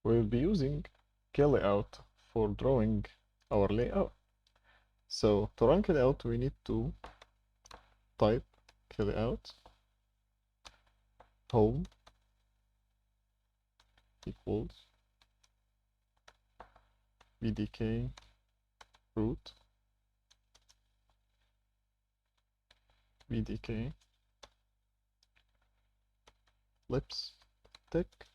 we'll be using klayout for drawing our layout. So to run klayout, we need to type klayout home equals bdk root bdk lips tick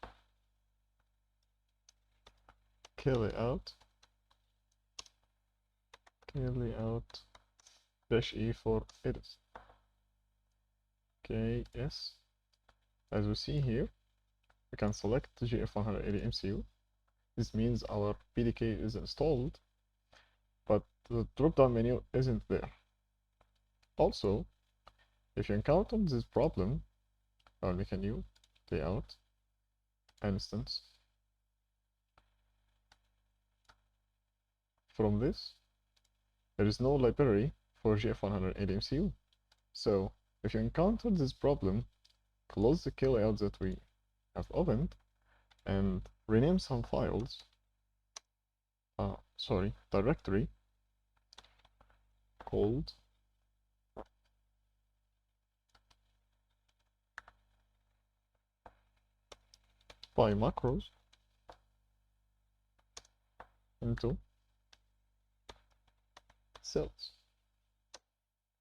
klayout dash e for edit. Okay, yes. As we see here, we can select gf180mcu. This means our PDK is installed, but the drop-down menu isn't there. Also, if you encounter this problem, I'll make a new layout instance. From this, there is no library for gf180mcu. So, if you encounter this problem, close the klayout that we have opened and rename some files. Directory called by macros into cells.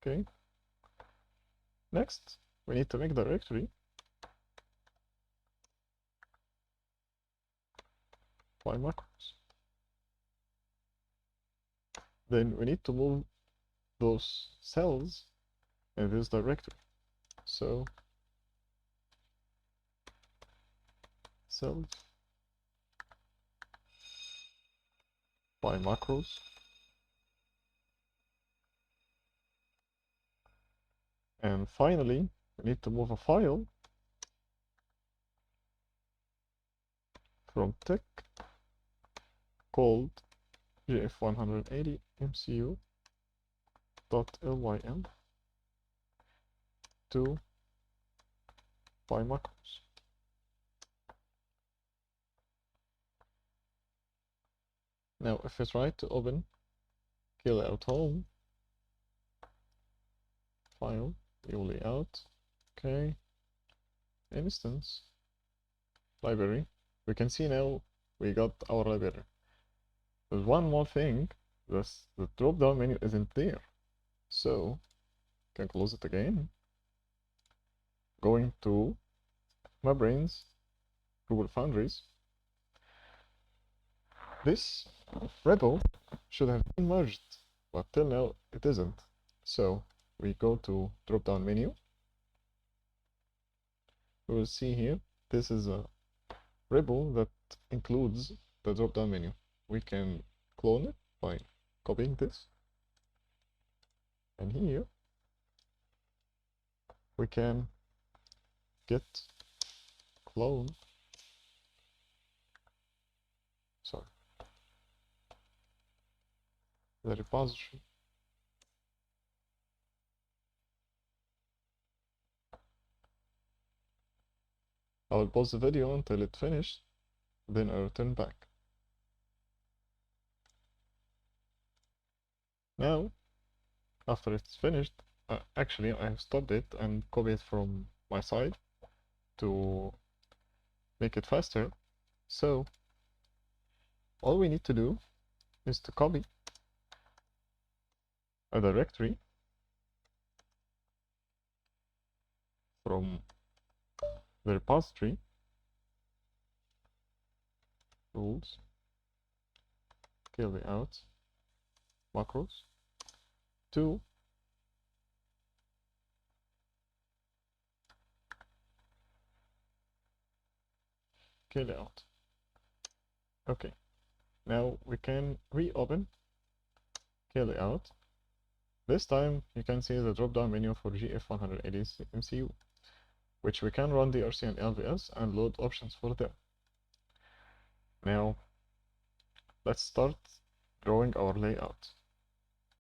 Okay. Next, we need to make directory by macros. Then we need to move those cells in this directory. So cells by macros and finally we need to move a file from tech called gf180mcu.lym to by macros. Now if I try to open klayout home file, new layout, okay, instance, library, we can see now we got our library. There's one more thing, the drop down menu isn't there. So can close it again, going to my brains, Google Foundries. This repo should have been merged, but till now it isn't. So we go to drop down menu. We will see here, this is a repo that includes the drop down menu. We can clone it by copying this. And here we can get clone, the repository. I will pause the video until it finished, then I'll return back. Now, after it's finished, actually I have stopped it and copied it from my side to make it faster. So, all we need to do is to copy a directory from the repository, tools, klayout, macros, to klayout. Okay, now we can reopen klayout. This time you can see the drop-down menu for gf180mcu, which we can run DRC and LVS and load options for them. Now let's start drawing our layout.